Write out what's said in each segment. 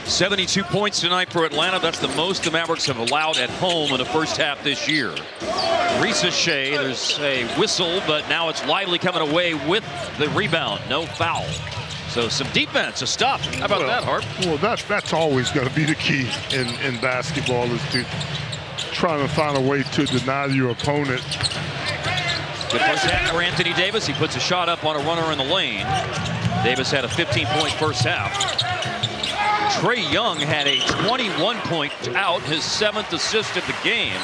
72 points tonight for Atlanta. That's the most the Mavericks have allowed at home in the first half this year. Ricochet, there's a whistle, but now it's Lively coming away with the rebound. No foul. So some defense, a stop. How about that, Hart? Well, that's always going to be the key in basketball, is to trying to find a way to deny your opponent. Good first half for Anthony Davis. He puts a shot up on a runner in the lane. Davis had a 15-point first half. Trae Young had a 21-point out, his 7th assist of the game.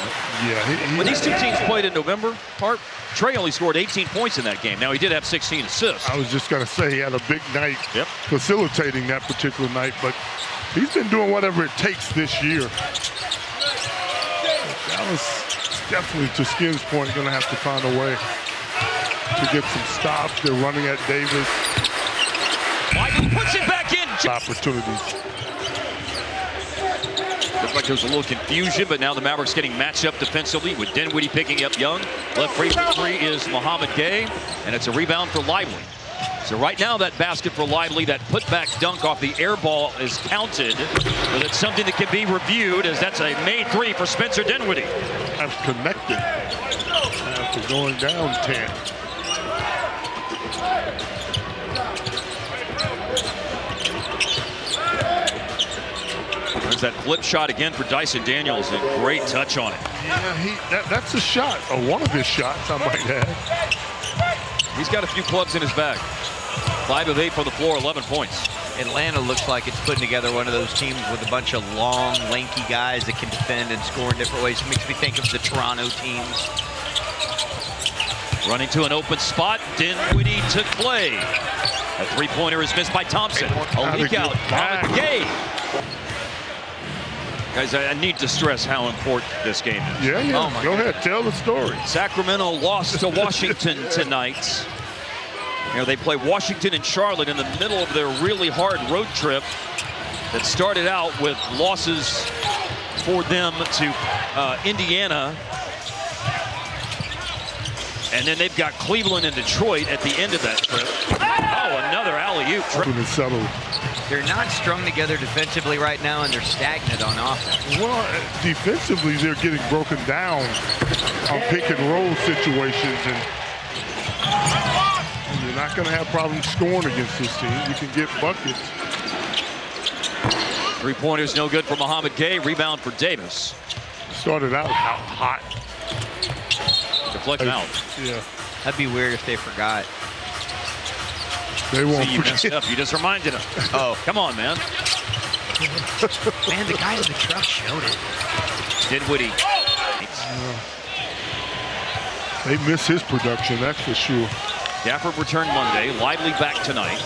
Yeah, when these two teams played in November, Hart, Trae only scored 18 points in that game. Now, he did have 16 assists. I was just going to say he had a big night facilitating that particular night, but he's been doing whatever it takes this year. Dallas, definitely, to Skin's point, going to have to find a way to get some stops. They're running at Davis. Lively puts it back in. Opportunities. Looks like there's a little confusion, but now the Mavericks getting matched up defensively with Dinwiddie picking up Young. Left free for three is Mohamed Gay, and it's a rebound for Lively. So right now that basket for Lively, that putback dunk off the air ball is counted, but it's something that can be reviewed, as that's a made three for Spencer Dinwiddie. That's connected after going down 10. There's that flip shot again for Dyson Daniels, a great touch on it. Yeah, that's a shot, or one of his shots, I might add. He's got a few clubs in his bag. 5 of 8 from the floor, 11 points. Atlanta looks like it's putting together one of those teams with a bunch of long, lanky guys that can defend and score in different ways. It makes me think of the Toronto teams. Running to an open spot, Dinwiddie to play. A three-pointer is missed by Thompson. A leak out, Mohamed Gay. Guys, I need to stress how important this game is. Yeah. Oh Go ahead, tell the story. Sacramento lost to Washington tonight. You know, they play Washington and Charlotte in the middle of their really hard road trip that started out with losses for them to Indiana. And then they've got Cleveland and Detroit at the end of that trip. Oh, another alley-oop. They're not strung together defensively right now, and they're stagnant on offense. Well, defensively, they're getting broken down on pick and roll situations, and you're not going to have problems scoring against this team. You can get buckets. Three-pointers no good for Mohamed Gay. Rebound for Davis. Started out hot. Deflect out. Yeah. That'd be weird if they forgot. They won't forget. Messed up. You just reminded him. Oh. Come on, man. Man, the guy in the truck showed it. Dinwiddie. They miss his production, that's for sure. Gafford returned Monday. Lively back tonight.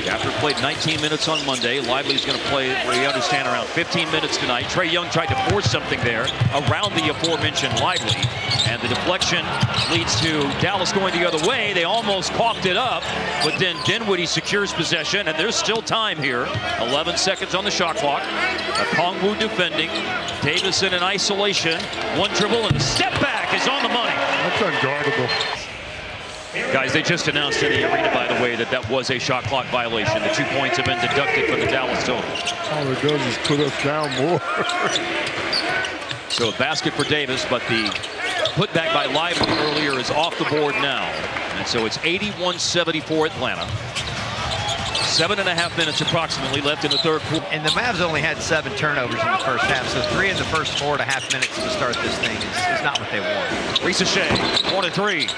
Gafford played 19 minutes on Monday. Lively's going to play, we understand, around 15 minutes tonight. Trae Young tried to force something there around the aforementioned Lively. And the deflection leads to Dallas going the other way. They almost coughed it up, but then Dinwiddie secures possession, and there's still time here. 11 seconds on the shot clock. Okongwu defending. Davis in isolation. One dribble, and the step back is on the money. That's unguardable. Guys, they just announced in the arena, by the way, that was a shot clock violation. The 2 points have been deducted from the Dallas total. All it does is put us down more. So a basket for Davis, but the putback by Lively earlier is off the board now. And so it's 81-74 Atlanta. 7.5 minutes approximately left in the third quarter. And the Mavs only had 7 turnovers in the first half, so 3 in the first 4.5 minutes to start this thing is not what they want. Ricochet, 1-3.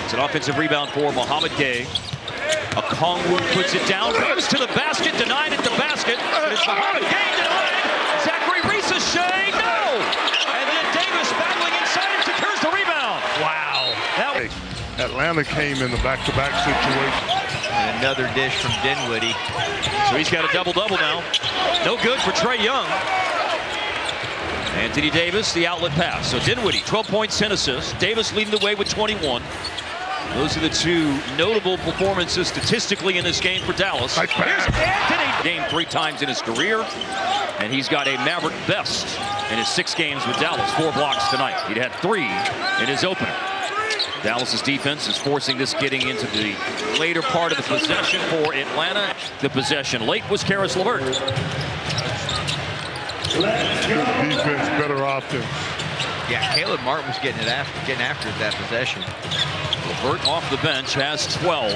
It's an offensive rebound for Mohamed Gay. Okongwu puts it down, goes to the basket, denied at the basket. It's Mohamed Gay denied. Zachary Ricochet, no! And then Davis battling inside and secures the rebound. Wow. Atlanta came in the back-to-back situation. And another dish from Dinwiddie. So he's got a double-double now. No good for Trae Young. Anthony Davis, the outlet pass. So Dinwiddie, 12 points, 10 assists. Davis leading the way with 21. Those are the two notable performances statistically in this game for Dallas. Nice pass. Here's Anthony. Game 3 times in his career, and he's got a Maverick best in his 6 games with Dallas. 4 blocks tonight. He'd had 3 in his opener. Dallas's defense is forcing this getting into the later part of the possession for Atlanta. The possession late was Karis LeVert. Good defense, better offense. Yeah, Caleb Martin was getting after that possession. LeVert off the bench has 12.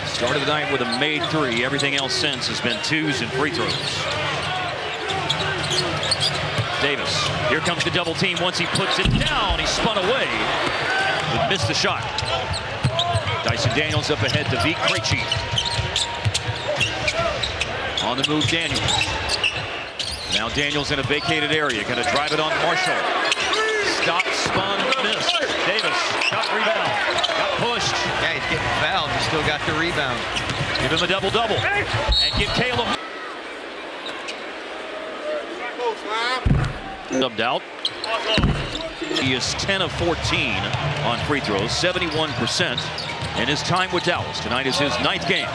Started the night with a made 3. Everything else since has been 2s and free throws. Davis, here comes the double team. Once he puts it down, he spun away, but missed the shot. Dyson Daniels up ahead to Vik Krejci. On the move, Daniels. Now Daniels in a vacated area, going to drive it on Marshall. Stop, spun, missed. Davis, tough rebound, got pushed. Yeah, he's getting fouled. He still got the rebound. Give him a double-double, and give Caleb. Subbed out. He is 10 of 14 on free throws, 71%, in his time with Dallas. Tonight is his 9th game.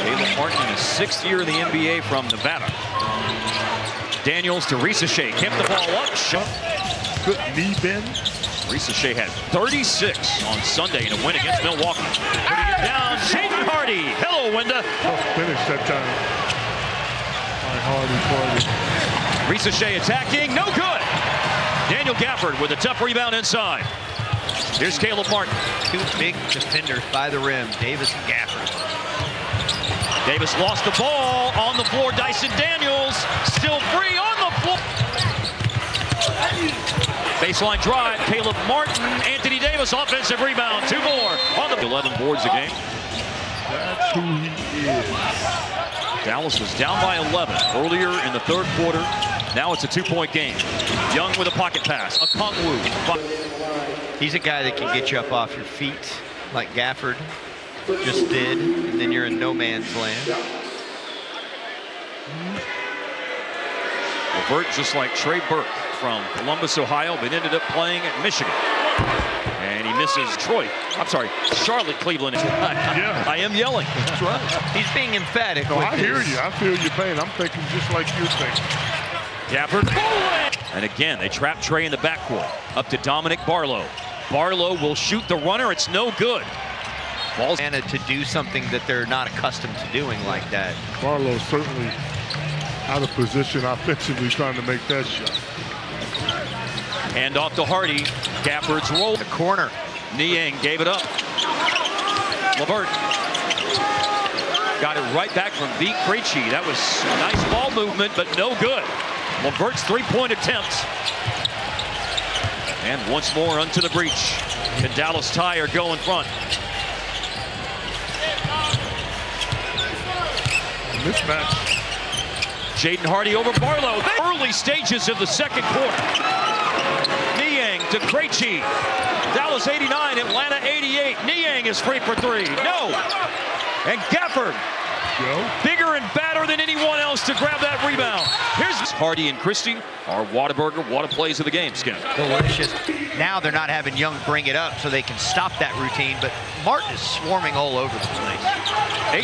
Caleb Martin in his 6th year in the NBA from Nevada. Daniels to Risacher, kept the ball up, shot. Good knee bend. Risacher had 36 on Sunday in a win against Milwaukee. Putting it down, Jaden Hardy. Hello, Wenda. Tough finish that time. Hardy. Risacher attacking, no good. Daniel Gafford with a tough rebound inside. Here's Caleb Martin. 2 big defenders by the rim, Davis and Gafford. Davis lost the ball on the floor. Dyson Daniels still free on the floor. Baseline drive, Caleb Martin, Anthony Davis, offensive rebound. 2 more on the 11 boards a game. That's who he is. Dallas was down by 11 earlier in the 3rd quarter. Now it's a 2-point game. Young with a pocket pass. Okongwu. He's a guy that can get you up off your feet like Gafford just did, and then you're in no man's land. LeVert, just like Trey Burke from Columbus, Ohio, but ended up playing at Michigan. And he misses Charlotte, Cleveland. Yeah. I am yelling. That's right. He's being emphatic. No, with I hear his- you. I feel your pain. I'm thinking just like you're thinking. Gafford. And again, they trap Trey in the backcourt. Up to Dominic Barlow. Barlow will shoot the runner. It's no good. Ball's To do something that they're not accustomed to doing like that. Barlow's certainly out of position offensively trying to make that shot. hand off to Hardy. Gafford's roll. The corner. Niang gave it up. LeVert got it right back from Vik Krejci. That was a nice ball movement, but no good. LeVert's three-point attempts. And once more onto the breach. Can Dallas tie or go in front? Mismatch. Jaden Hardy over Barlow. Early stages of the second quarter. Niang to Krejci. Dallas 89, Atlanta 88. Niang is free for three. No. And Gafford, bigger and badder than anyone else to grab that rebound. Here's Hardy and Christie, our Whataburger Whata plays of the game, Skip. Delicious. Now they're not having Young bring it up so they can stop that routine, but Martin is swarming all over the place.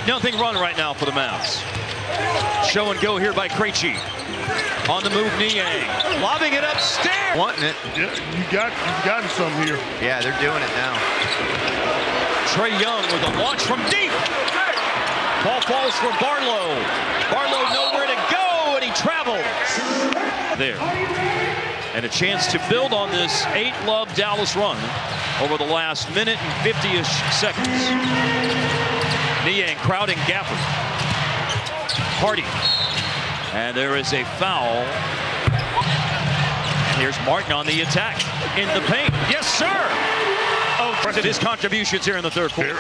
8-0 run right now for the Mavs. Show and go here by Krejci. On the move, Niang. Lobbing it upstairs. Wanting it. Yeah, you've gotten some here. Yeah, they're doing it now. Trae Young with a launch from deep. Ball falls for Barlow. Barlow nowhere to go, and he travels. There. And a chance to build on this 8-love Dallas run over the last minute and 50-ish seconds. Niang crowding Gafford. Hardy. And there is a foul. And here's Martin on the attack in the paint. Yes, sir. Oh, his contributions here in the third quarter.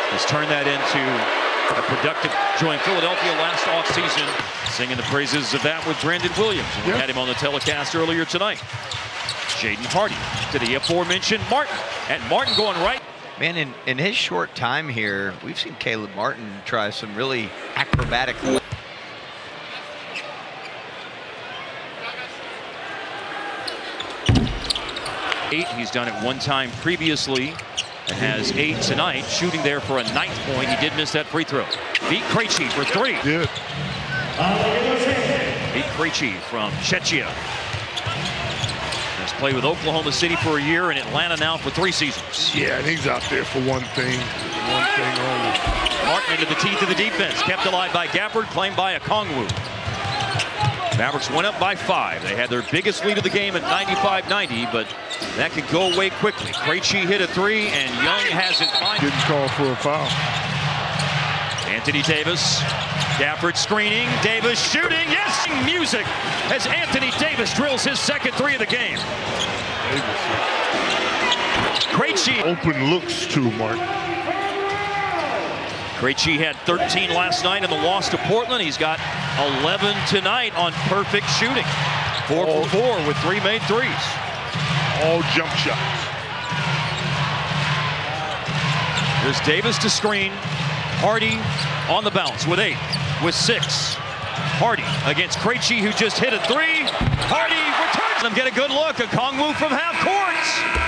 Has turned that into a productive. Joined Philadelphia last offseason, singing the praises of that with Brandon Williams. We had him on the telecast earlier tonight. Jaden Hardy to the aforementioned Martin. And Martin going right. Man, in his short time here, we've seen Caleb Martin try some really acrobatic. He's done it one time previously and has 8 tonight, shooting there for a 9th point. He did miss that free throw. Vik Krejci for 3. Good. He Krejci from Czechia. Has played with Oklahoma City for a year and Atlanta now for 3 seasons. Yeah, and he's out there for one thing only. Martin into the teeth of the defense. Kept alive by Gafford, claimed by Okongwu. Mavericks went up by 5. They had their biggest lead of the game at 95-90, but that could go away quickly. Krejci hit a 3, and Young has it. Didn't call for a foul. Anthony Davis. Gafford screening. Davis shooting. Yes! Music as Anthony Davis drills his second 3 of the game. Krejci. Open looks too, Mark. Krejci had 13 last night in the loss to Portland. He's got 11 tonight on perfect shooting. 4 for 4 with 3 made threes. All jump shots. There's Davis to screen. Hardy on the bounce with 8, with 6. Hardy against Krejci, who just hit a 3. Hardy returns them. Get a good look. Okongwu from half court.